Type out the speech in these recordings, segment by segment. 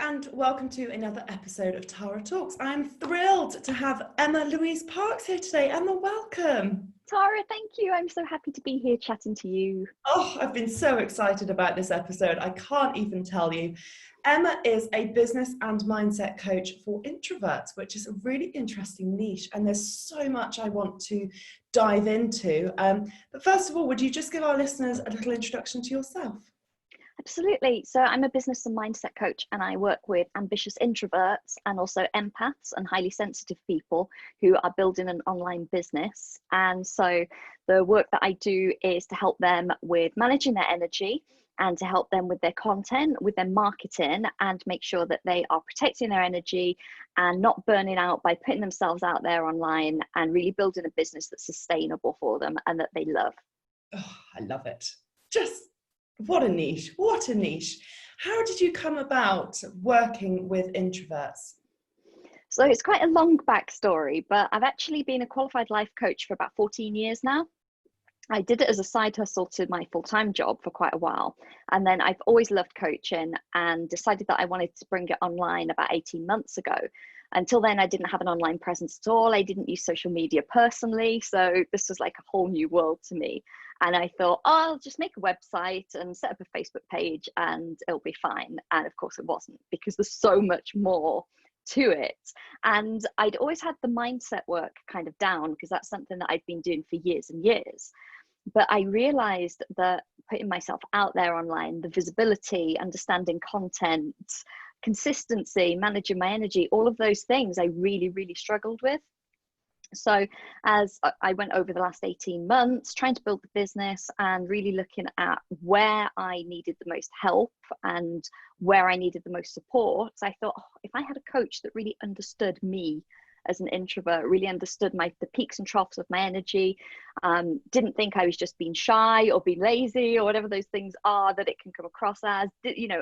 and welcome to another episode of Tara Talks. I'm thrilled to have Louise Parkes here today. Emma, welcome. Tara, thank you. I'm so happy to be here chatting to you. Oh, I've been so excited about this episode. I can't even tell you. Emma is a business and mindset coach for introverts, which is a really interesting niche. And there's so much I want to dive into. But first of all, would you just give our listeners a little introduction to yourself? Absolutely. So I'm a business and mindset coach, and I work with ambitious introverts and also empaths and highly sensitive people who are building an online business. And so the work that I do is to help them with managing their energy and to help them with their content, with their marketing, and make sure that they are protecting their energy and not burning out by putting themselves out there online and really building a business that's sustainable for them and that they love. Oh, I love it. Just what a niche. What a niche. How did you come about working with introverts? So it's quite a long backstory, but I've actually been a qualified life coach for about 14 years now. I did it as a side hustle to my full-time job for quite a while. And then I've always loved coaching and decided that I wanted to bring it online about 18 months ago. Until then, I didn't have an online presence at all. I didn't use social media personally. So this was like a whole new world to me. And I thought, oh, I'll just make a website and set up a Facebook page and it'll be fine. And of course it wasn't, because there's so much more to it. And I'd always had the mindset work kind of down because that's something that I'd been doing for years and years. But I realized that putting myself out there online, the visibility, understanding content, consistency, managing my energy, all of those things I really, really struggled with. So as I went over the last 18 months trying to build the business and really looking at where I needed the most help and where I needed the most support, I thought, oh, if I had a coach that really understood me as an introvert, really understood the peaks and troughs of my energy, didn't think I was just being shy or being lazy or whatever those things are that it can come across as,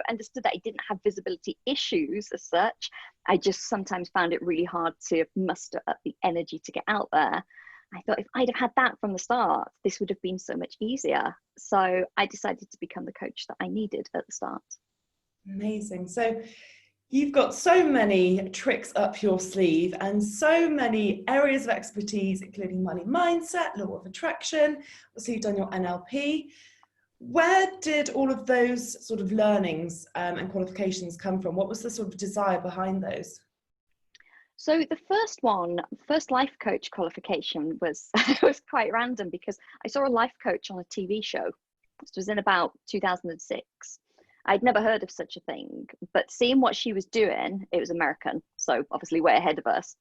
understood that I didn't have visibility issues as such. I just sometimes found it really hard to muster up the energy to get out there. I thought if I'd have had that from the start, this would have been so much easier. So I decided to become the coach that I needed at the start. Amazing. So you've got so many tricks up your sleeve and so many areas of expertise, including money mindset, law of attraction. So you've done your NLP. Where did all of those sort of learnings and qualifications come from? What was the sort of desire behind those? So the first life coach qualification was was quite random because I saw a life coach on a TV show. This was in about 2006. I'd never heard of such a thing, but seeing what she was doing, it was American, so obviously way ahead of us.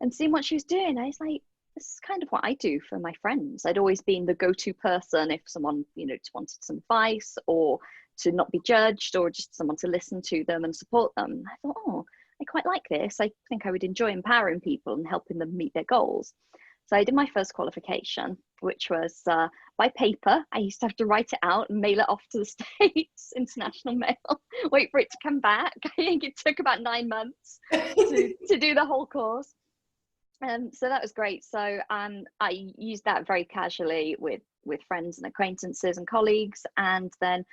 And seeing what she was doing, I was like, this is kind of what I do for my friends. I'd always been the go-to person if someone, wanted some advice or to not be judged or just someone to listen to them and support them. I thought, oh, I quite like this. I think I would enjoy empowering people and helping them meet their goals. So I did my first qualification, which was by paper. I used to have to write it out and mail it off to the States, international mail, wait for it to come back. I think it took about 9 months to do the whole course. So that was great. So I used that very casually with friends and acquaintances and colleagues. And then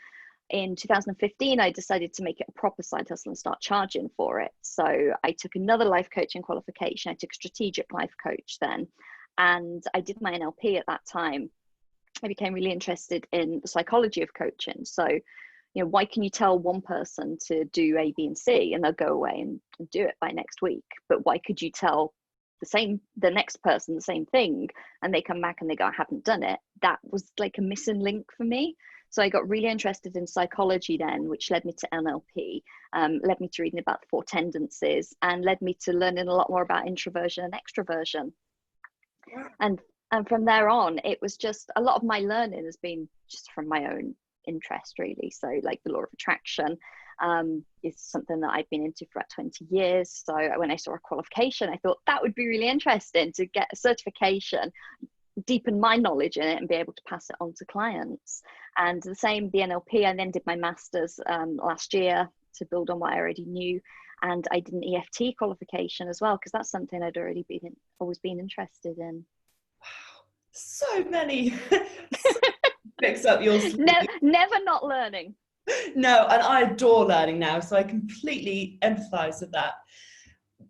in 2015, I decided to make it a proper side hustle and start charging for it. So I took another life coaching qualification. I took strategic life coach then. And I did my NLP at that time. I became really interested in the psychology of coaching. So, why can you tell one person to do A, B, and C, and they'll go away and do it by next week? But why could you tell the next person the same thing, and they come back and they go, I haven't done it? That was like a missing link for me. So I got really interested in psychology then, which led me to NLP, led me to reading about the 4 tendencies, and led me to learning a lot more about introversion and extroversion. And from there on, it was just a lot of my learning has been just from my own interest, really. So like the law of attraction is something that I've been into for about 20 years. So when I saw a qualification, I thought that would be really interesting to get a certification, deepen my knowledge in it and be able to pass it on to clients. And the same, the NLP, I then did my master's last year to build on what I already knew. And I did an EFT qualification as well, because that's something I'd always been interested in. Wow, so many picks up your sleeve. Never not learning. No, and I adore learning now, so I completely empathise with that.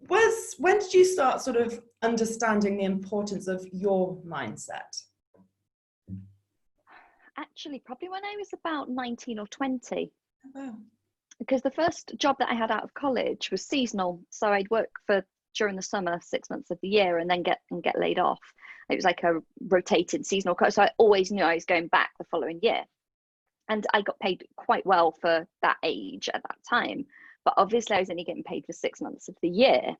When did you start sort of understanding the importance of your mindset? Actually, probably when I was about 19 or 20, Oh, wow. because the first job that I had out of college was seasonal. So I'd work for during the summer, 6 months of the year, and then get laid off. It was like a rotated seasonal coach. So I always knew I was going back the following year. And I got paid quite well for that age at that time. But obviously I was only getting paid for 6 months of the year.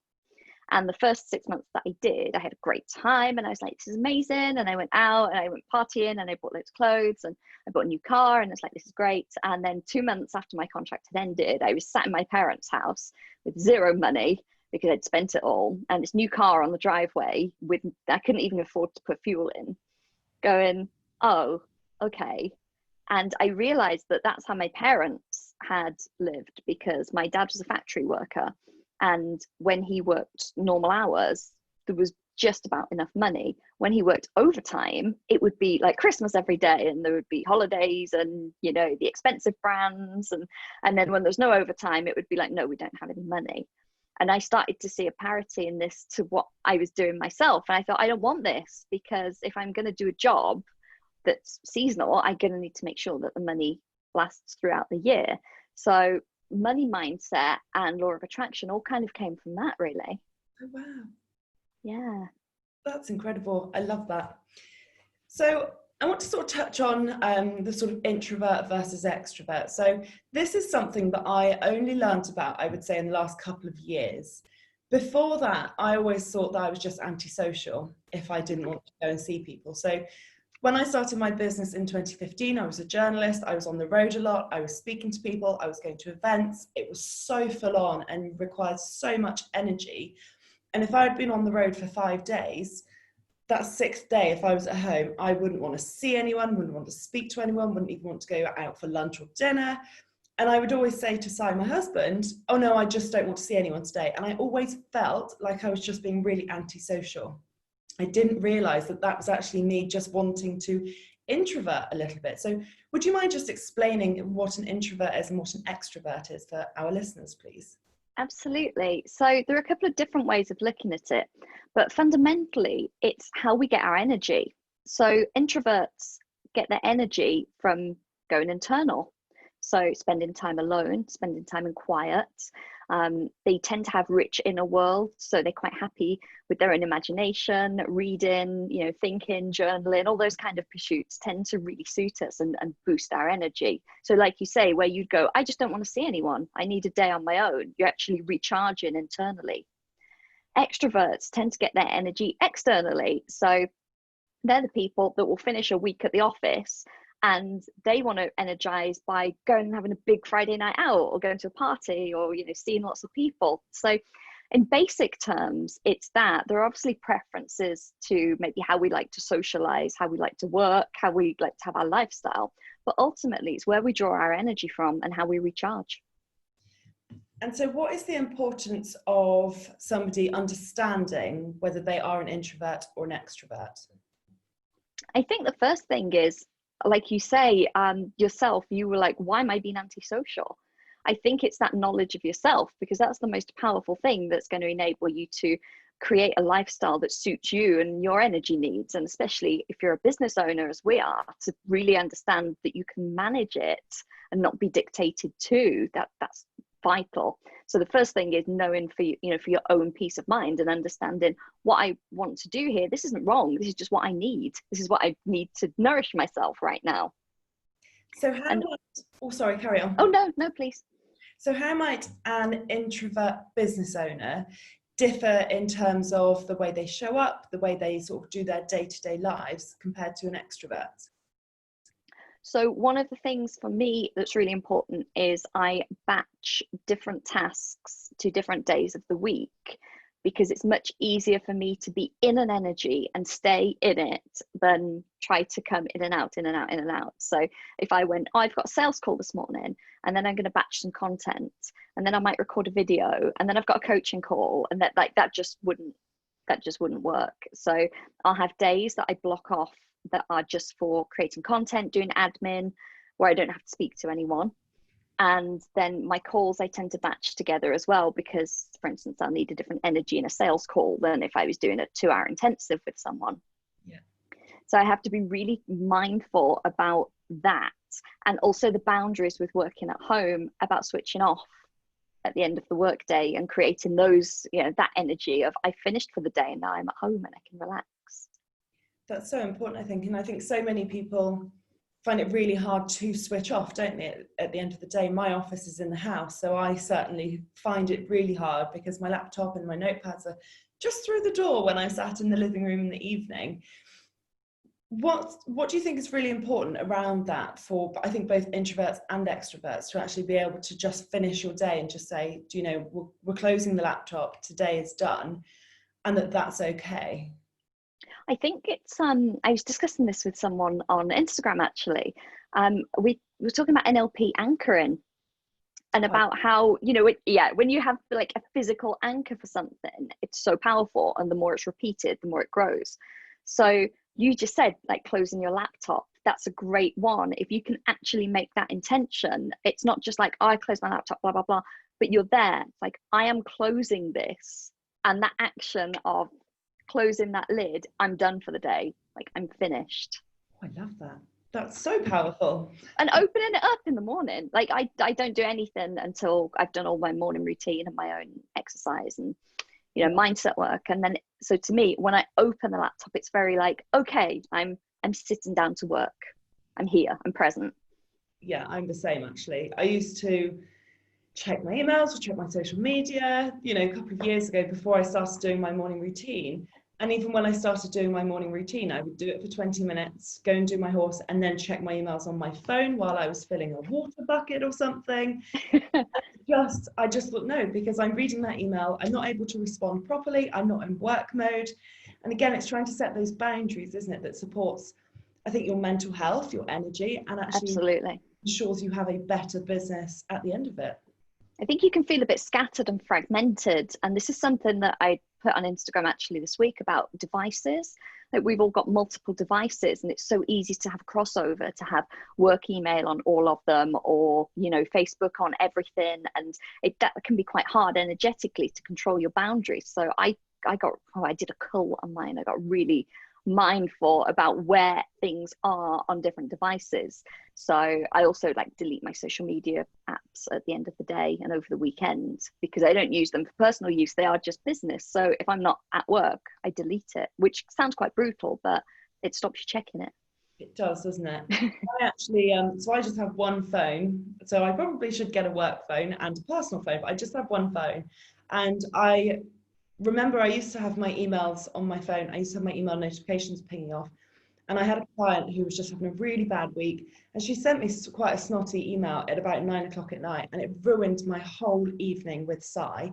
And the first 6 months that I did, I had a great time and I was like, this is amazing. And I went out and I went partying and I bought loads of clothes and I bought a new car and it's like, this is great. And then 2 months after my contract had ended, I was sat in my parents' house with zero money because I'd spent it all. And this new car on the driveway with, I couldn't even afford to put fuel in, going, oh, okay. And I realized that that's how my parents had lived, because my dad was a factory worker. And when he worked normal hours, there was just about enough money. When he worked overtime, it would be like Christmas every day, and there would be holidays and, you know, the expensive brands. And then when there's no overtime, it would be like, no, we don't have any money. And I started to see a parity in this to what I was doing myself. And I thought, I don't want this, because if I'm going to do a job that's seasonal, I'm going to need to make sure that the money lasts throughout the year. So money mindset and law of attraction all kind of came from that, really. Oh, wow. Yeah. That's incredible. I love that. So I want to sort of touch on the sort of introvert versus extrovert. So this is something that I only learned about, I would say, in the last couple of years. Before that, I always thought that I was just antisocial if I didn't want to go and see people. So when I started my business in 2015, I was a journalist. I was on the road a lot. I was speaking to people. I was going to events. It was so full on and required so much energy. And if I had been on the road for 5 days, that sixth day, if I was at home, I wouldn't want to see anyone, wouldn't want to speak to anyone, wouldn't even want to go out for lunch or dinner. And I would always say to Si, my husband, oh no, I just don't want to see anyone today. And I always felt like I was just being really antisocial. I didn't realize that that was actually me just wanting to introvert a little bit. So would you mind just explaining what an introvert is and what an extrovert is for our listeners, please? Absolutely. So there are a couple of different ways of looking at it, but fundamentally it's how we get our energy. So introverts get their energy from going internal. So spending time alone, spending time in quiet. They tend to have rich inner worlds, so they're quite happy with their own imagination, reading, you know, thinking, journaling, all those kind of pursuits tend to really suit us and boost our energy. So like you say, where you'd go, I just don't want to see anyone, I need a day on my own, you're actually recharging internally. Extroverts tend to get their energy externally. So they're the people that will finish a week at the office and they want to energize by going and having a big Friday night out or going to a party or, you know, seeing lots of people. So in basic terms, it's that there are obviously preferences to maybe how we like to socialize, how we like to work, how we like to have our lifestyle, but ultimately it's where we draw our energy from and how we recharge. And so what is the importance of somebody understanding whether they are an introvert or an extrovert? I think the first thing is, like you say, yourself, you were like, why am I being antisocial? I think it's that knowledge of yourself, because that's the most powerful thing that's going to enable you to create a lifestyle that suits you and your energy needs. And especially if you're a business owner, as we are, to really understand that you can manage it and not be dictated to, that's vital. So the first thing is knowing for you, for your own peace of mind and understanding what I want to do here. This isn't wrong. This is just what I need. This is what I need to nourish myself right now. So sorry, carry on. Oh, no, please. So how might an introvert business owner differ in terms of the way they show up, the way they sort of do their day-to-day lives compared to an extrovert? So one of the things for me that's really important is I batch different tasks to different days of the week, because it's much easier for me to be in an energy and stay in it than try to come in and out, in and out, in and out. So if I went, oh, I've got a sales call this morning, and then I'm going to batch some content, and then I might record a video, and then I've got a coaching call, and that just wouldn't work. So I'll have days that I block off that are just for creating content, doing admin, where I don't have to speak to anyone. And then my calls, I tend to batch together as well, because, for instance, I'll need a different energy in a sales call than if I was doing a 2-hour intensive with someone. Yeah. So I have to be really mindful about that. And also the boundaries with working at home, about switching off at the end of the workday and creating those, that energy of I finished for the day and now I'm at home and I can relax. That's so important, I think. And I think so many people find it really hard to switch off, don't they? At the end of the day, my office is in the house, so I certainly find it really hard because my laptop and my notepads are just through the door when I'm sat in the living room in the evening. What do you think is really important around that for, I think, both introverts and extroverts, to actually be able to just finish your day and just say, we're closing the laptop, today is done, and that's okay? I think it's I was discussing this with someone on Instagram actually. We were talking about NLP anchoring, and about how, when you have like a physical anchor for something, it's so powerful, and the more it's repeated, the more it grows. So you just said, like, closing your laptop, that's a great one. If you can actually make that intention, it's not just like, oh, I close my laptop, blah blah blah, but you're there. It's like, I am closing this, and that action of closing that lid, I'm done for the day, like I'm finished. I love that. That's so powerful. And opening it up in the morning, like I don't do anything until I've done all my morning routine and my own exercise and mindset work. And then, so to me, when I open the laptop, it's very like, okay, I'm sitting down to work, I'm here, I'm present. Yeah, I'm the same actually. I used to check my emails or check my social media, a couple of years ago, before I started doing my morning routine. And even when I started doing my morning routine, I would do it for 20 minutes, go and do my horse, and then check my emails on my phone while I was filling a water bucket or something. I just thought, no, because I'm reading that email, I'm not able to respond properly, I'm not in work mode. And again, it's trying to set those boundaries, isn't it, that supports, I think, your mental health, your energy, and actually Absolutely ensures you have a better business at the end of it. I think you can feel a bit scattered and fragmented. And this is something that I put on Instagram actually this week about devices. Like, we've all got multiple devices, and it's so easy to have crossover, to have work email on all of them, or, Facebook on everything. And that can be quite hard energetically to control your boundaries. So I did a cull on mine. I got really mindful about where things are on different devices. So I also delete my social media apps at the end of the day and over the weekend, because I don't use them for personal use. They are just business. So if I'm not at work, I delete it, which sounds quite brutal, but it stops you checking it. It does, doesn't it? I actually, so I just have one phone. So I probably should get a work phone and a personal phone, but I just have one phone. And I remember I used to have my emails on my phone. I used to have my email notifications pinging off. And I had a client who was just having a really bad week. And she sent me quite a snotty email at about 9 o'clock at night. And it ruined my whole evening with sigh.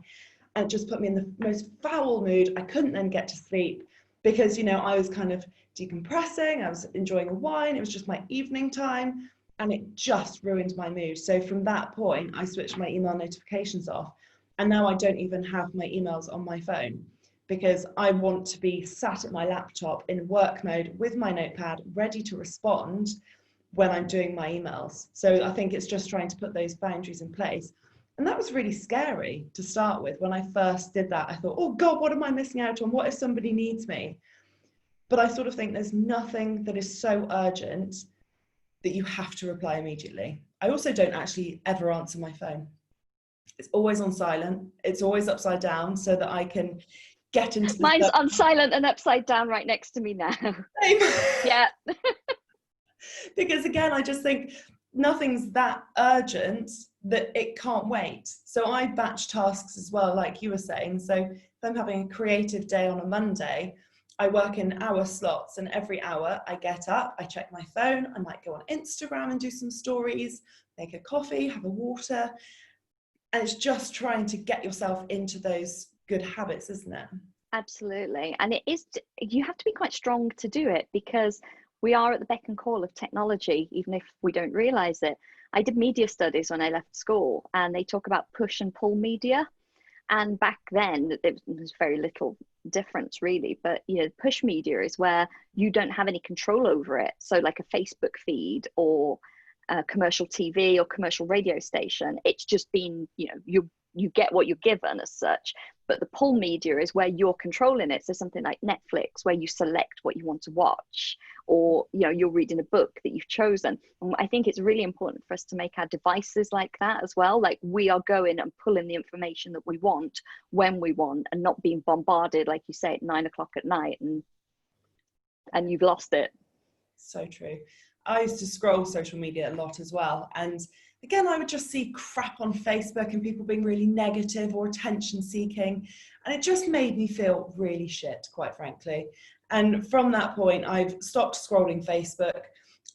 And it just put me in the most foul mood. I couldn't then get to sleep because, I was kind of decompressing. I was enjoying a wine. It was just my evening time. And it just ruined my mood. So from that point, I switched my email notifications off. And now I don't even have my emails on my phone, because I want to be sat at my laptop in work mode with my notepad, ready to respond when I'm doing my emails. So I think it's just trying to put those boundaries in place. And that was really scary to start with. When I first did that, I thought, oh God, what am I missing out on? What if somebody needs me? But I sort of think there's nothing that is so urgent that you have to reply immediately. I also don't actually ever answer my phone. It's always on silent. It's always upside down so that I can get into the Mine's on silent and upside down right next to me now. Same. Yeah. Because again, I just think nothing's that urgent that it can't wait. So I batch tasks as well, like you were saying. So if I'm having a creative day on a Monday, I work in hour slots, and every hour I get up, I check my phone, I might go on Instagram and do some stories, make a coffee, have a water. And it's just trying to get yourself into those good habits, isn't it? Absolutely. And you have to be quite strong to do it, because we are at the beck and call of technology, even if we don't realize it. I did media studies when I left school, and they talk about push and pull media. And back then, there was very little difference really, but push media is where you don't have any control over it. So like a Facebook feed or commercial TV or commercial radio station. It's just been, you get what you're given as such. But the pull media is where you're controlling it. So something like Netflix, where you select what you want to watch, or you're reading a book that you've chosen. And I think it's really important for us to make our devices like that as well. Like, we are going and pulling the information that we want when we want, and not being bombarded, like you say, at 9 o'clock at night, and you've lost it. So true. I used to scroll social media a lot as well, and again, I would just see crap on Facebook and people being really negative or attention seeking, and it just made me feel really shit, quite frankly. And from that point, I've stopped scrolling Facebook.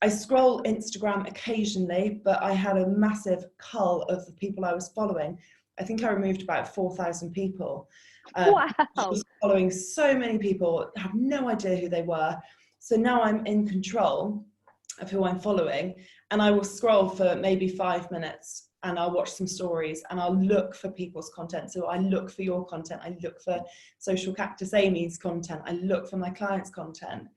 I scroll Instagram occasionally, but I had a massive cull of the people I was following. I think I removed about 4,000 people. Wow. I was following so many people, have no idea who they were. So now I'm in control of who I'm following, and I will scroll for maybe 5 minutes, and I'll watch some stories, and I'll look for people's content. So I look for your content, I look for Social Cactus Amy's content, I look for my clients' content,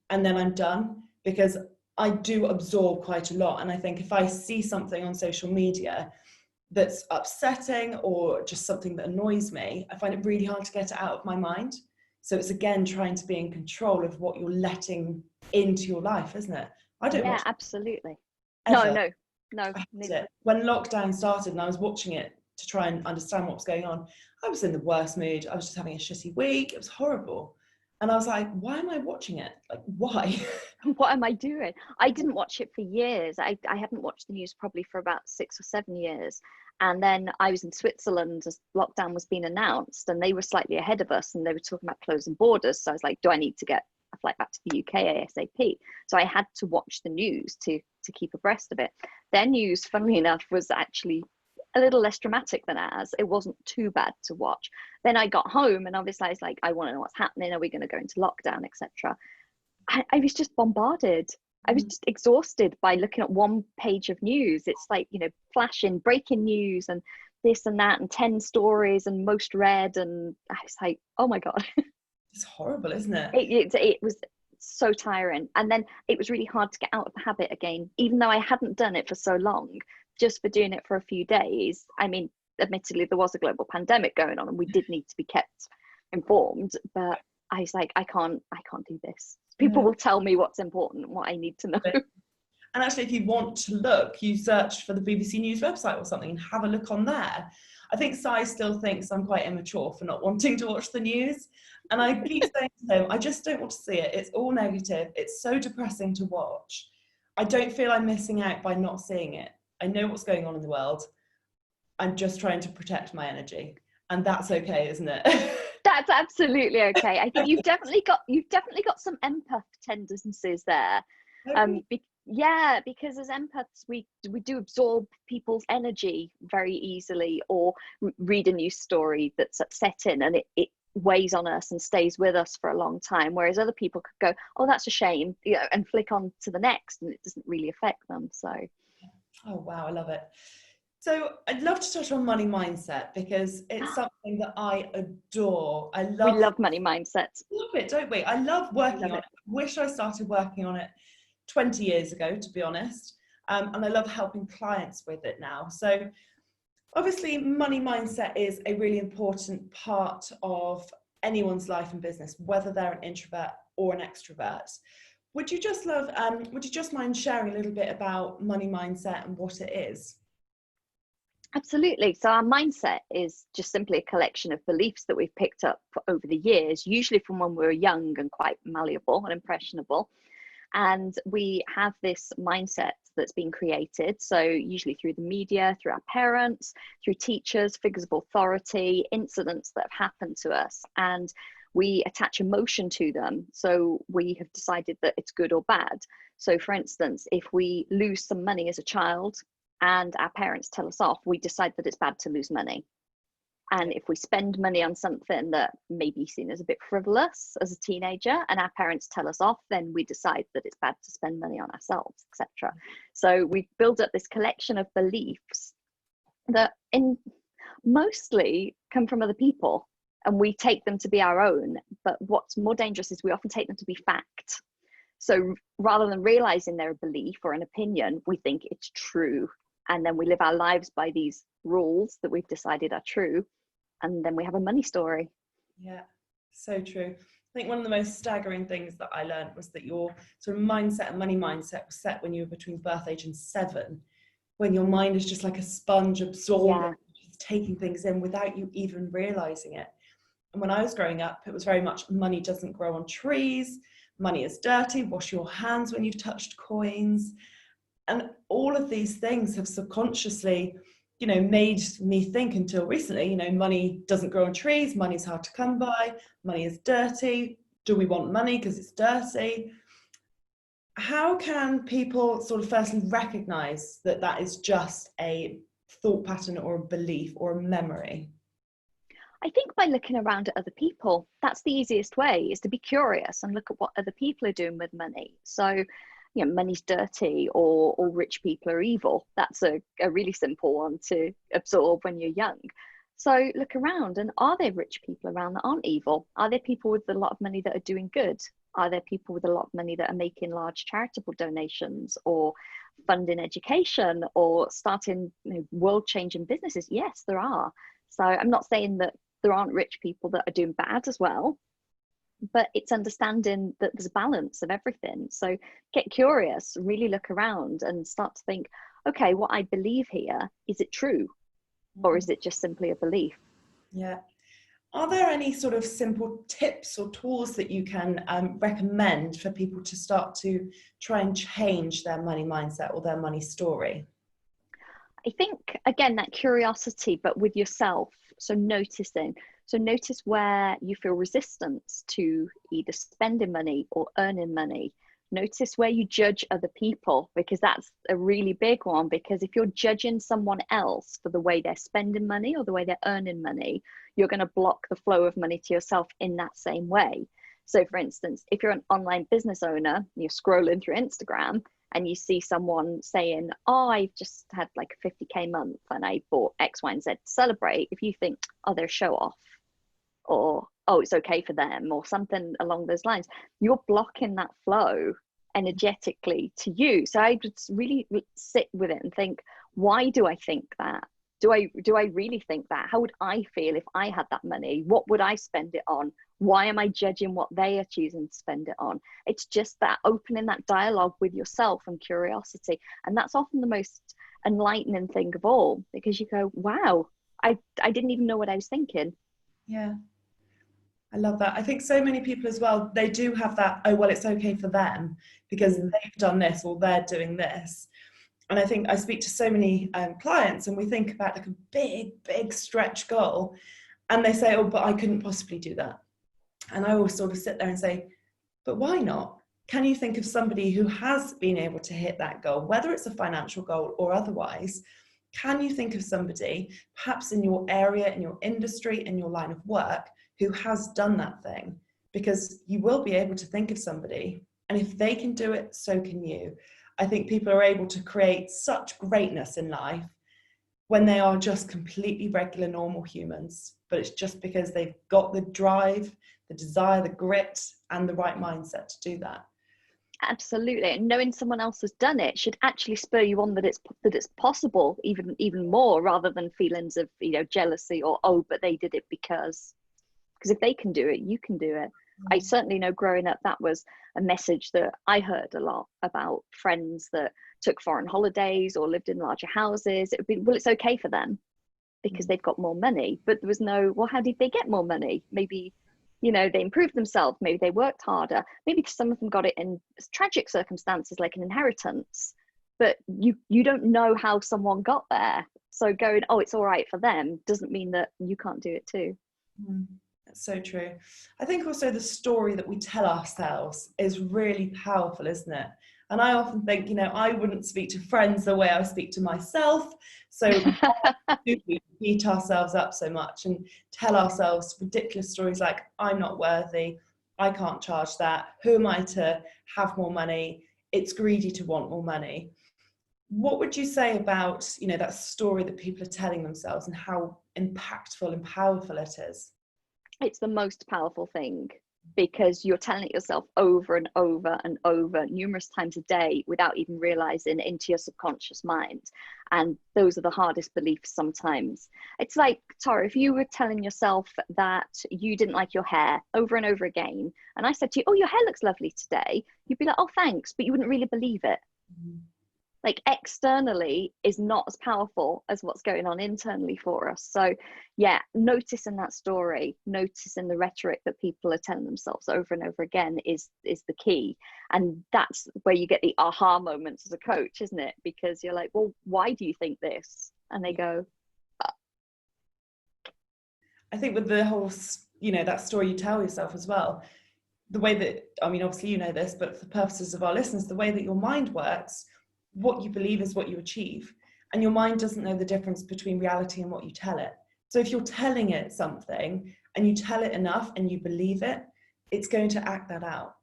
and then I'm done, because I do absorb quite a lot. And I think if I see something on social media that's upsetting or just something that annoys me, I find it really hard to get it out of my mind. So it's again trying to be in control of what you're letting into your life, isn't it? I don't watch absolutely. ever. No. When lockdown started and I was watching it to try and understand what was going on, I was in the worst mood. I was just having a shitty week. It was horrible. And I was like, why am I watching it? Like, why? What am I doing? I didn't watch it for years. I hadn't watched the news probably for about 6 or 7 years. And then I was in Switzerland as lockdown was being announced, and they were slightly ahead of us, and they were talking about closing borders. So I was like, do I need to get a flight back to the UK ASAP? So I had to watch the news to keep abreast of it. Their news, funnily enough, was actually a little less dramatic than ours. It wasn't too bad to watch. Then I got home, and obviously I was like, I want to know what's happening. Are we going to go into lockdown, etc.? I was just bombarded. I was just exhausted by looking at one page of news. It's like, flashing, breaking news and this and that, and 10 stories and most read. And I was like, oh my God. It's horrible, isn't it? It was so tiring. And then it was really hard to get out of the habit again, even though I hadn't done it for so long, just for doing it for a few days. I mean, admittedly, there was a global pandemic going on and we did need to be kept informed, but I was like, I can't do this. People will tell me what's important and what I need to know. And actually, if you want to look, you search for the BBC News website or something and have a look on there. I think Si still thinks I'm quite immature for not wanting to watch the news. And I keep saying to him, I just don't want to see it. It's all negative. It's so depressing to watch. I don't feel I'm missing out by not seeing it. I know what's going on in the world. I'm just trying to protect my energy. And that's okay, isn't it? That's absolutely okay. I think you've definitely got some empath tendencies there. Because as empaths, we do absorb people's energy very easily, or read a news story that's upsetting and it weighs on us and stays with us for a long time. Whereas other people could go, oh, that's a shame, and flick on to the next, and it doesn't really affect them. So, oh wow, I love it. So I'd love to touch on money mindset, because it's something that I adore. We love money mindsets. Love it, don't we? I love working on it. I wish I started working on it 20 years ago, to be honest. And I love helping clients with it now. So obviously money mindset is a really important part of anyone's life and business, whether they're an introvert or an extrovert. Would you just mind sharing a little bit about money mindset and what it is? Absolutely. So our mindset is just simply a collection of beliefs that we've picked up over the years, usually from when we were young and quite malleable and impressionable. And we have this mindset that's been created, so usually through the media, through our parents, through teachers, figures of authority, incidents that have happened to us, and we attach emotion to them. So we have decided that it's good or bad. So for instance, if we lose some money as a child and our parents tell us off, we decide that it's bad to lose money. And if we spend money on something that may be seen as a bit frivolous as a teenager and our parents tell us off, then we decide that it's bad to spend money on ourselves, etc. So we build up this collection of beliefs that mostly come from other people, and we take them to be our own. But what's more dangerous is we often take them to be fact. So rather than realizing they're a belief or an opinion, we think it's true. And then we live our lives by these rules that we've decided are true. And then we have a money story. Yeah, so true. I think one of the most staggering things that I learned was that your sort of mindset and money mindset was set when you were between birth age and 7, when your mind is just like a sponge absorbing, just taking things in without you even realizing it. And when I was growing up, it was very much money doesn't grow on trees, money is dirty, wash your hands when you've touched coins. And all of these things have subconsciously, made me think until recently, money doesn't grow on trees, money's hard to come by, money is dirty. Do we want money because it's dirty? How can people sort of firstly recognize that that is just a thought pattern or a belief or a memory? I think by looking around at other people, that's the easiest way, is to be curious and look at what other people are doing with money. So, money's dirty or rich people are evil. That's a really simple one to absorb when you're young. So look around, and are there rich people around that aren't evil? Are there people with a lot of money that are doing good? Are there people with a lot of money that are making large charitable donations or funding education or starting world-changing businesses? Yes, there are. So I'm not saying that there aren't rich people that are doing bad as well, but it's understanding that there's a balance of everything. So get curious, really look around and start to think, okay, what I believe here, is it true? Or is it just simply a belief? Yeah. Are there any sort of simple tips or tools that you can recommend for people to start to try and change their money mindset or their money story? I think, again, that curiosity, but with yourself. So noticing. So notice where you feel resistance to either spending money or earning money. Notice where you judge other people, because that's a really big one. Because if you're judging someone else for the way they're spending money or the way they're earning money, you're going to block the flow of money to yourself in that same way. So for instance, if you're an online business owner, you're scrolling through Instagram and you see someone saying, oh, I've just had like a 50K month and I bought X, Y, and Z to celebrate. If you think, oh, they're a show off, or oh, it's okay for them, or something along those lines, you're blocking that flow energetically to you. So I would really sit with it and think, why do I think that? Do I really think that? How would I feel if I had that money? What would I spend it on? Why am I judging what they are choosing to spend it on? It's just that opening that dialogue with yourself and curiosity. And that's often the most enlightening thing of all, because you go, wow, I didn't even know what I was thinking. Yeah. I love that. I think so many people as well, they do have that, oh, well, it's okay for them because they've done this or they're doing this. And I think I speak to so many clients and we think about like a big stretch goal and they say, oh, but I couldn't possibly do that. And I always sort of sit there and say, but why not? Can you think of somebody who has been able to hit that goal, whether it's a financial goal or otherwise? Can you think of somebody, perhaps in your area, in your industry, in your line of work, who has done that thing? Because you will be able to think of somebody, and if they can do it, so can you. I think people are able to create such greatness in life when they are just completely regular, normal humans, but it's just because they've got the drive, the desire, the grit, and the right mindset to do that. Absolutely. And knowing someone else has done it should actually spur you on that it's possible even more, rather than feelings of jealousy or, oh, but they did it because if they can do it, you can do it. I certainly know growing up that was a message that I heard a lot about friends that took foreign holidays or lived in larger houses. It would be, well, it's okay for them because they've got more money, but there was no, well, how did they get more money? Maybe they improved themselves, maybe they worked harder, maybe some of them got it in tragic circumstances like an inheritance, but you don't know how someone got there. So going, oh, it's all right for them doesn't mean that you can't do it too. That's so true. I think also the story that we tell ourselves is really powerful, isn't it? And I often think, I wouldn't speak to friends the way I speak to myself. So we beat ourselves up so much and tell ourselves ridiculous stories like, I'm not worthy, I can't charge that, who am I to have more money, it's greedy to want more money. What would you say about, that story that people are telling themselves and how impactful and powerful it is? It's the most powerful thing. because you're telling it yourself over and over and over numerous times a day without even realizing into your subconscious mind. And those are the hardest beliefs sometimes. It's like, Tara, if you were telling yourself that you didn't like your hair over and over again, and I said to you, oh, your hair looks lovely today, you'd be like, oh, thanks, but you wouldn't really believe it. Mm-hmm. Like, externally is not as powerful as what's going on internally for us. So yeah, noticing that story, noticing the rhetoric that people are telling themselves over and over again is the key. And that's where you get the aha moments as a coach, isn't it? Because you're like, well, why do you think this? And they go, I think with the whole, that story you tell yourself as well, the way that, I mean, obviously you know this, but for the purposes of our listeners, the way that your mind works, what you believe is what you achieve. And your mind doesn't know the difference between reality and what you tell it. So if you're telling it something and you tell it enough and you believe it, it's going to act that out.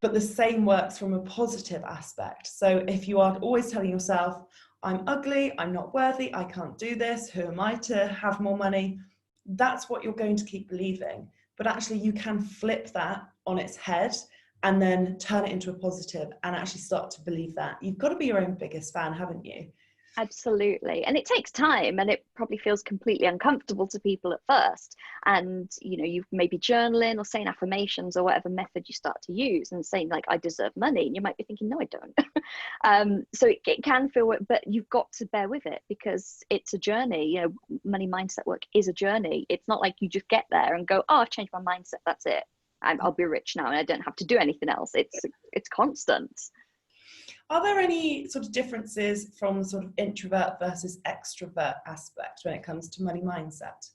But the same works from a positive aspect. So if you are always telling yourself, I'm ugly, I'm not worthy, I can't do this, who am I to have more money? That's what you're going to keep believing. But actually you can flip that on its head and then turn it into a positive and actually start to believe that. You've got to be your own biggest fan, haven't you? absolutely. And it takes time, and it probably feels completely uncomfortable to people at first. And you maybe journaling or saying affirmations or whatever method you start to use, and saying like, I deserve money, and you might be thinking, no, I don't. So it can feel, but you've got to bear with it, because it's a journey. Money mindset work is a journey. It's not like you just get there and go, oh, I've changed my mindset, that's it, I'll be rich now and I don't have to do anything else. It's constant. Are there any sort of differences from the sort of introvert versus extrovert aspect when it comes to money mindset?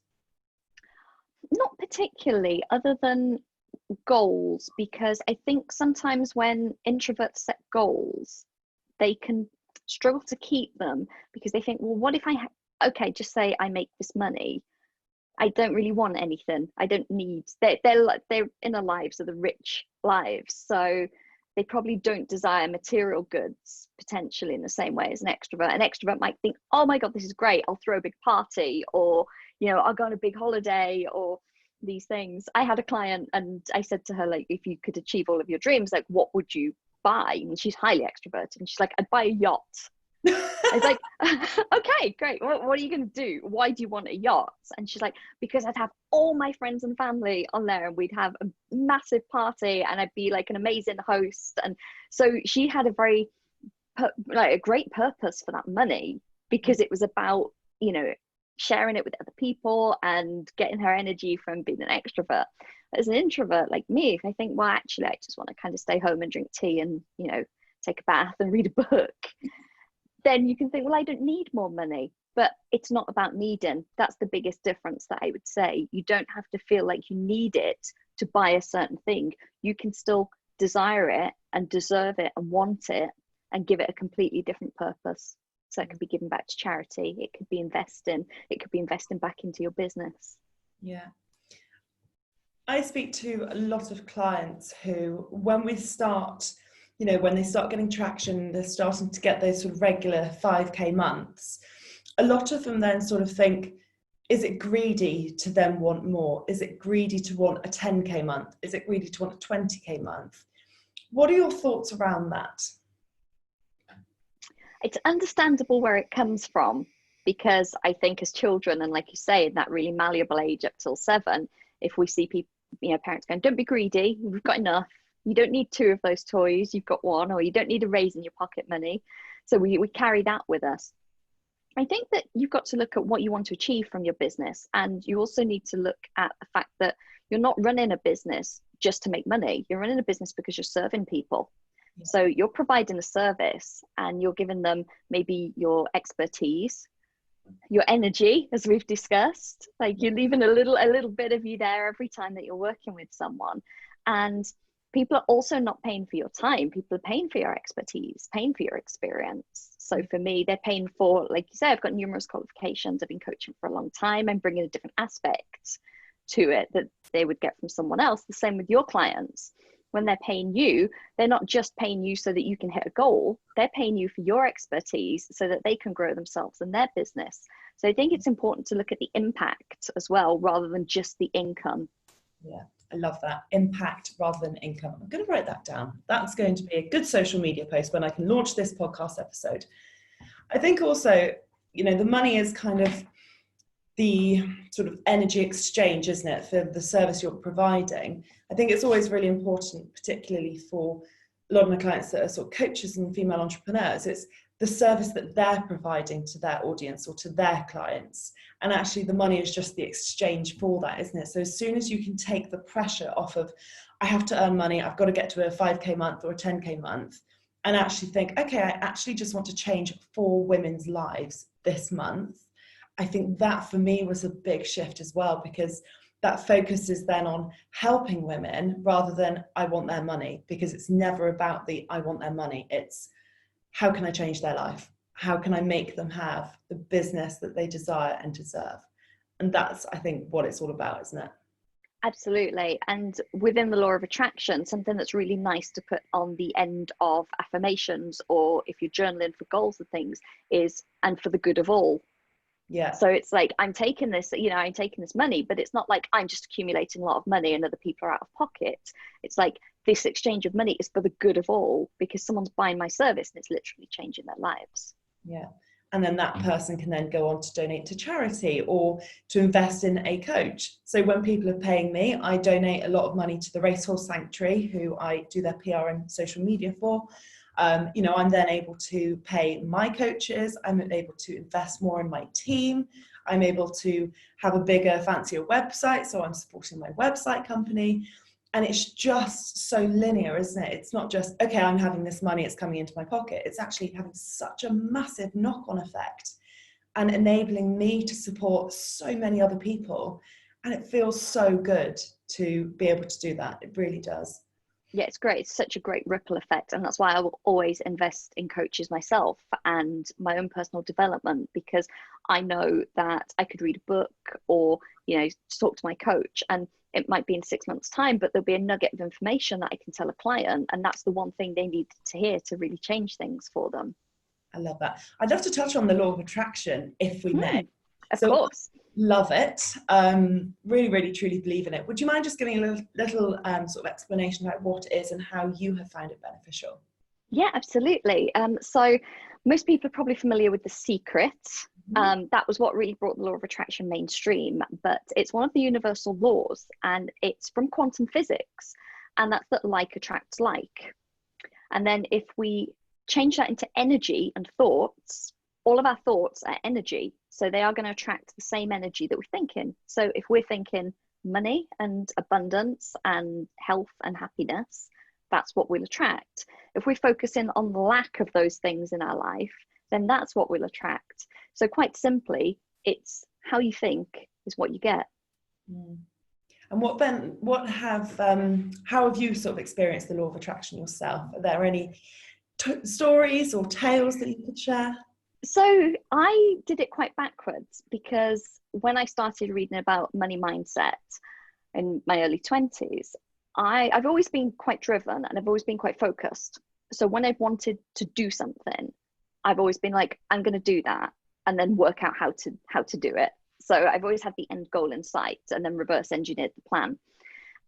Not particularly, other than goals, because I think sometimes when introverts set goals, they can struggle to keep them, because they think, well, what if okay, just say I make this money, I don't really want anything, I don't need, their inner lives are the rich lives, so they probably don't desire material goods potentially in the same way as an extrovert. An extrovert might think, oh my God, this is great, I'll throw a big party, or I'll go on a big holiday, or these things. I had a client and I said to her, like, if you could achieve all of your dreams, like, what would you buy? And she's highly extroverted, and she's like, I'd buy a yacht. I was like, okay, great. What are you going to do? Why do you want a yacht? And she's like, because I'd have all my friends and family on there, and we'd have a massive party, and I'd be like an amazing host. And so she had a great purpose for that money, because it was about, sharing it with other people and getting her energy from being an extrovert. As an introvert like me, if I think, well, actually, I just want to kind of stay home and drink tea and, take a bath and read a book, then you can think, well, I don't need more money. But it's not about needing. That's the biggest difference that I would say. You don't have to feel like you need it to buy a certain thing. You can still desire it and deserve it and want it, and give it a completely different purpose. So it could be given back to charity. It could be investing. It could be investing back into your business. Yeah. I speak to a lot of clients who, when we start, when they start getting traction, they're starting to get those sort of regular 5K months. A lot of them then sort of think, is it greedy to then want more? Is it greedy to want a 10K month? Is it greedy to want a 20K month? What are your thoughts around that? It's understandable where it comes from, because I think as children, and like you say, in that really malleable age up till 7, if we see people, parents going, don't be greedy, we've got enough, you don't need 2 of those toys, you've got 1, or you don't need a raise in your pocket money. So we carry that with us. I think that you've got to look at what you want to achieve from your business, and you also need to look at the fact that you're not running a business just to make money. You're running a business because you're serving people. So you're providing a service, and you're giving them maybe your expertise, your energy, as we've discussed. Like, you're leaving a little bit of you there every time that you're working with someone. And people are also not paying for your time. People are paying for your expertise, paying for your experience. So for me, they're paying for, like you say, I've got numerous qualifications. I've been coaching for a long time. I'm bringing a different aspect to it that they would get from someone else. The same with your clients. When they're paying you, they're not just paying you so that you can hit a goal. They're paying you for your expertise so that they can grow themselves and their business. So I think it's important to look at the impact as well, rather than just the income. Yeah, I love that. Impact rather than income. I'm going to write that down. That's going to be a good social media post when I can launch this podcast episode. I think also, you know, the money is kind of the sort of energy exchange, isn't it, for the service you're providing. I think it's always really important, particularly for a lot of my clients that are sort of coaches and female entrepreneurs. It's the service that they're providing to their audience or to their clients. And actually the money is just the exchange for that, isn't it? So as soon as you can take the pressure off of, I have to earn money, I've got to get to a 5K month or a 10K month, and actually think, okay, I actually just want to change 4 women's lives this month. I think that for me was a big shift as well, because that focus is then on helping women rather than I want their money, because it's never about the I want their money. It's how can I change their life? How can I make them have the business that they desire and deserve? And that's, I think, what it's all about, isn't it? Absolutely. And within the law of attraction, something that's really nice to put on the end of affirmations, or if you're journaling for goals and things, is and for the good of all. Yeah. So it's like, I'm taking this, you know, I'm taking this money, but it's not like I'm just accumulating a lot of money and other people are out of pocket. It's like this exchange of money is for the good of all, because someone's buying my service and it's literally changing their lives. Yeah. And then that person can then go on to donate to charity or to invest in a coach. So when people are paying me, I donate a lot of money to the Racehorse Sanctuary, who I do their PR and social media for. You know, I'm then able to pay my coaches. I'm able to invest more in my team. I'm able to have a bigger, fancier website. So I'm supporting my website company. And it's just so linear, isn't it? It's not just, okay, I'm having this money, it's coming into my pocket. It's actually having such a massive knock-on effect and enabling me to support so many other people. And it feels so good to be able to do that. It really does. Yeah, it's great. It's such a great ripple effect. And that's why I will always invest in coaches myself and my own personal development, because I know that I could read a book or, you know, talk to my coach, and it might be in 6 months' time, but there'll be a nugget of information that I can tell a client. And that's the one thing they need to hear to really change things for them. I love that. I'd love to touch on the law of attraction, if we may. Of course. Love it. Really, really, truly believe in it. Would you mind just giving a little sort of explanation about what it is and how you have found it beneficial? Yeah, absolutely. So most people are probably familiar with The Secret. That was what really brought the law of attraction mainstream, but it's one of the universal laws, and it's from quantum physics, and that's that like attracts like. And then if we change that into energy and thoughts, all of our thoughts are energy, so they are going to attract the same energy that we're thinking. So if we're thinking money and abundance and health and happiness, that's what we'll attract. If we're focusing on the lack of those things in our life, then that's what we'll attract. So quite simply, it's how you think is what you get. And how have you sort of experienced the law of attraction yourself? Are there any stories or tales that you could share? So I did it quite backwards, because when I started reading about money mindset in my early 20s, I've always been quite driven and I've always been quite focused. So when I've wanted to do something, I've always been like, I'm going to do that, and then work out how to do it. So I've always had the end goal in sight and then reverse engineered the plan.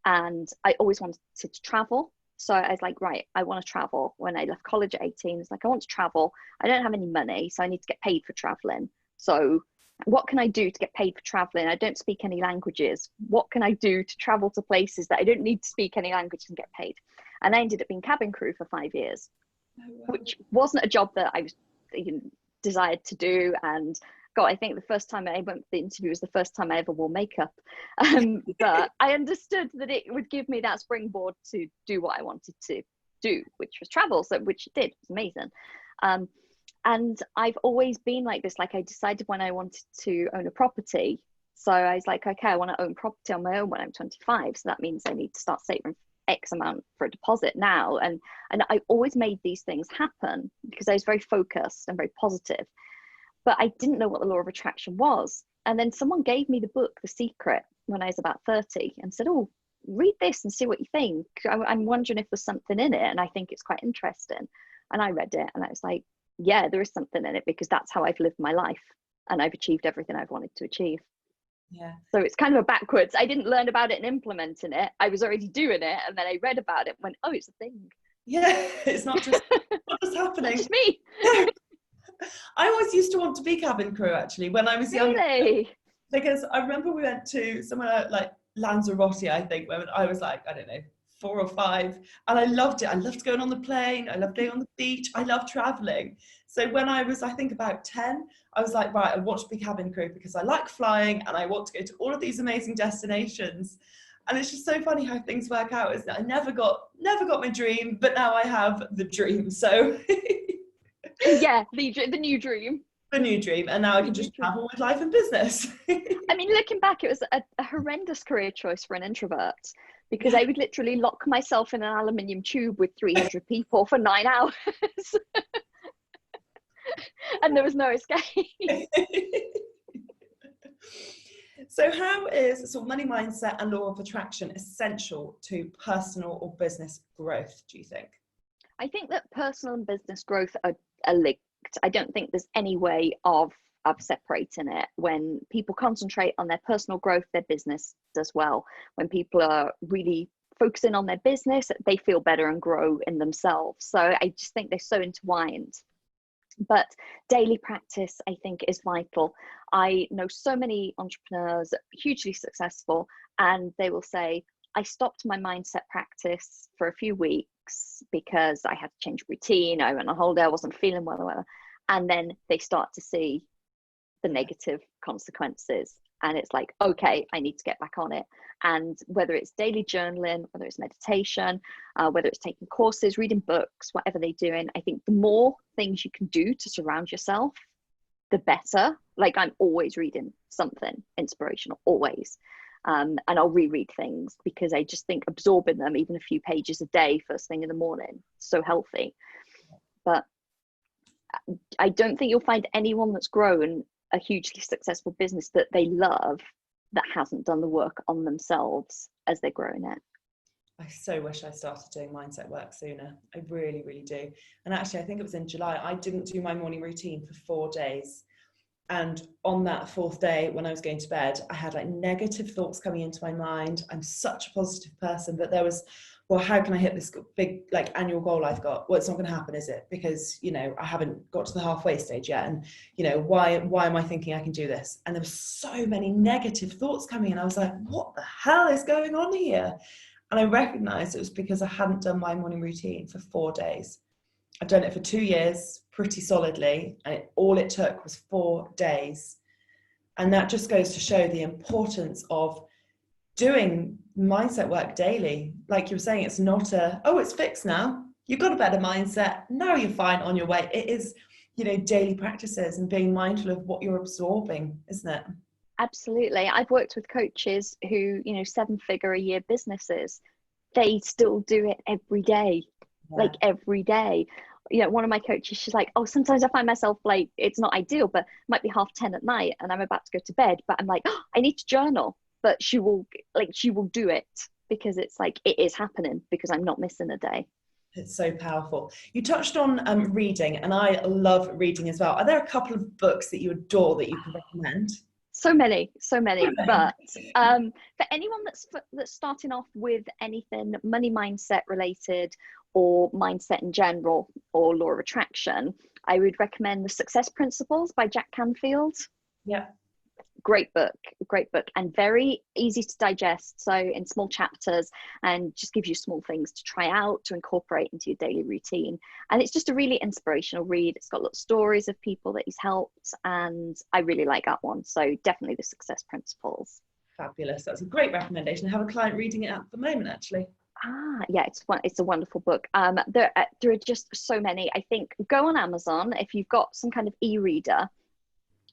And I always wanted to travel. So I was like, right, I want to travel. When I left college at 18, it's like, I want to travel. I don't have any money, so I need to get paid for traveling. So what can I do to get paid for traveling? I don't speak any languages. What can I do to travel to places that I don't need to speak any language and get paid? And I ended up being cabin crew for 5 years, which wasn't a job that I was desired to do. And God, I think the first time I went for the interview was the first time I ever wore makeup. But I understood that it would give me that springboard to do what I wanted to do, which was travel. So, which it did. It was amazing. And I've always been like this. Like, I decided when I wanted to own a property. So I was like, okay, I want to own property on my own when I'm 25. So that means I need to start saving X amount for a deposit now. And I always made these things happen because I was very focused and very positive. But I didn't know what the law of attraction was. And then someone gave me the book, The Secret, when I was about 30 and said, oh, read this and see what you think. I'm wondering if there's something in it. And I think it's quite interesting. And I read it and I was like, yeah, there is something in it, because that's how I've lived my life. And I've achieved everything I've wanted to achieve. Yeah. So it's kind of a backwards. I didn't learn about it and implementing it. I was already doing it, and then I read about it and went, oh, it's a thing. Yeah, it's not just happening. It's me. I always used to want to be cabin crew, actually, when I was younger. Really? Because I remember we went to somewhere like Lanzarote, I think, when I was like, I don't know, 4 or 5, and I loved it. I loved going on the plane. I loved going on the beach. I loved traveling. So when I was, I think, about 10, I was like, right, I want to be cabin crew because I like flying and I want to go to all of these amazing destinations. And it's just so funny how things work out, isn't it? I never got my dream, but now I have the dream. So Yeah, the new dream. the new dream, and now I can just travel with life and business. I mean, looking back, it was a horrendous career choice for an introvert, because I would literally lock myself in an aluminium tube with 300 people for 9 hours. And there was no escape. So how is sort of money mindset and law of attraction essential to personal or business growth, do you think? I think that personal and business growth are linked. I don't think there's any way of separating it. When people concentrate on their personal growth, their business does well. When people are really focusing on their business, they feel better and grow in themselves. So I just think they're so intertwined. But daily practice, I think, is vital. I know so many entrepreneurs, hugely successful, and they will say, I stopped my mindset practice for a few weeks because I had to change routine. I went on holiday, I wasn't feeling well or whatever. And then they start to see the negative consequences. And it's like, okay, I need to get back on it. And whether it's daily journaling, whether it's meditation, whether it's taking courses, reading books, whatever they're doing, I think the more things you can do to surround yourself, the better. Like, I'm always reading something inspirational, always. And I'll reread things because I just think absorbing them, even a few pages a day, first thing in the morning, so healthy. But I don't think you'll find anyone that's grown a hugely successful business that they love that hasn't done the work on themselves as they're growing it. I so wish I started doing mindset work sooner. I really, really do. And actually, I think it was in July, I didn't do my morning routine for 4 days. And on that 4th day, when I was going to bed, I had like negative thoughts coming into my mind. I'm such a positive person, but there was, well, how can I hit this big like annual goal I've got? Well, it's not going to happen, is it? Because, you know, I haven't got to the halfway stage yet. And, you know, why am I thinking I can do this? And there were so many negative thoughts coming in. I was like, what the hell is going on here? And I recognized it was because I hadn't done my morning routine for 4 days. I've done it for 2 years pretty solidly, and all it took was 4 days. And that just goes to show the importance of doing mindset work daily. Like you were saying, it's not it's fixed now, you've got a better mindset, now you're fine, on your way. It is, you know, daily practices and being mindful of what you're absorbing, isn't it? Absolutely. I've worked with coaches who, you know, 7-figure-a-year businesses, they still do it every day. Like every day. You know, one of my coaches, she's like, oh, sometimes I find myself like, it's not ideal, but it might be 10:30 at night and I'm about to go to bed, but I'm like, oh, I need to journal. But she will do it because it's like, it is happening because I'm not missing a day. It's so powerful. You touched on reading, and I love reading as well. Are there a couple of books that you adore that you can recommend? So many. But for anyone that's starting off with anything money mindset related or mindset in general or law of attraction, I would recommend The Success Principles by Jack Canfield. Yeah. Great book, and very easy to digest. So in small chapters, and just gives you small things to try out, to incorporate into your daily routine. And it's just a really inspirational read. It's got lots of stories of people that he's helped, and I really like that one. So definitely The Success Principles. Fabulous. That's a great recommendation. I have a client reading it at the moment, actually. Yeah, it's a wonderful book. There are just so many. I think go on Amazon if you've got some kind of e-reader.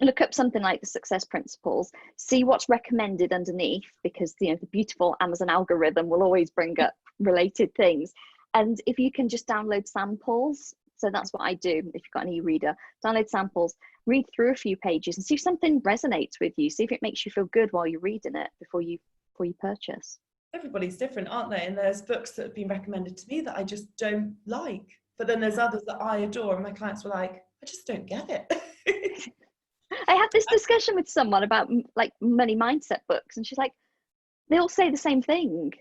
Look up something like The Success Principles, see what's recommended underneath, because, you know, the beautiful Amazon algorithm will always bring up related things. And if you can just download samples, so that's what I do. If you've got an e-reader, download samples, read through a few pages and see if something resonates with you. See if it makes you feel good while you're reading it before you purchase. Everybody's different, aren't they? And there's books that have been recommended to me that I just don't like. But then there's others that I adore, and my clients were like, I just don't get it. I had this discussion with someone about like money mindset books, and she's like, they all say the same thing.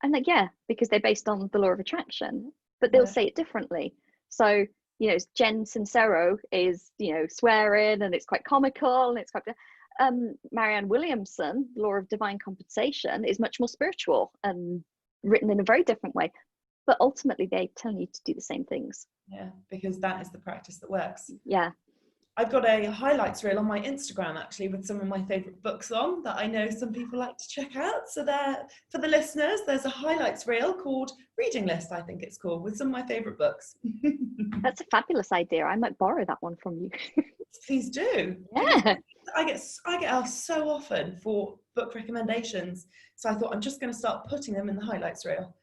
I'm like, yeah, because they're based on the law of attraction, but they'll Yeah. say it differently. So, you know, Jen Sincero is, you know, swearing and it's quite comical and it's quite, Marianne Williamson, law of divine compensation, is much more spiritual and written in a very different way. But ultimately, they tell you to do the same things. Yeah, because that is the practice that works. Yeah. I've got a highlights reel on my Instagram actually with some of my favourite books on that I know some people like to check out. So there, for the listeners, there's a highlights reel called Reading List, I think it's called, with some of my favourite books. That's a fabulous idea. I might borrow that one from you. Please do. Yeah. I get asked so often for book recommendations. So I thought I'm just going to start putting them in the highlights reel.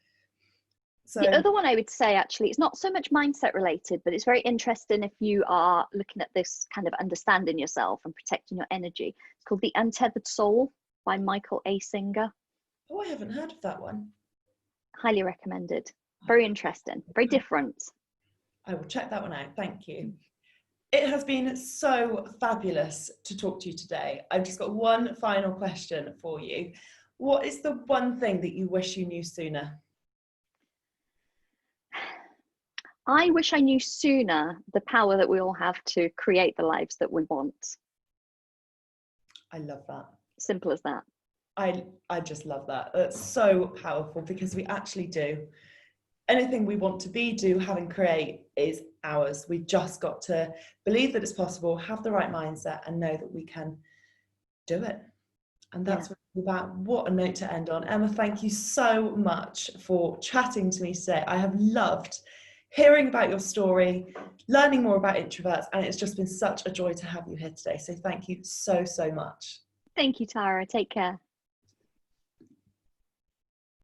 So The other one I would say, actually, it's not so much mindset related, but it's very interesting if you are looking at this kind of understanding yourself and protecting your energy. It's called The Untethered Soul by Michael A. Singer. oh, I haven't heard of that one. Highly recommended. Very interesting, very different. I will check that one out. Thank you. It has been so fabulous to talk to you today. I've just got one final question for you. What is the one thing that you wish you knew sooner? I wish I knew sooner the power that we all have to create the lives that we want. I love that. Simple as that. I just love that. That's so powerful because we actually do. Anything we want to be, do, have and create is ours. We've just got to believe that it's possible, have the right mindset and know that we can do it. And that's what a note to end on. Emma, thank you so much for chatting to me today. I have loved hearing about your story, learning more about introverts, and it's just been such a joy to have you here today. So thank you so, so much. Thank you, Tara. Take care.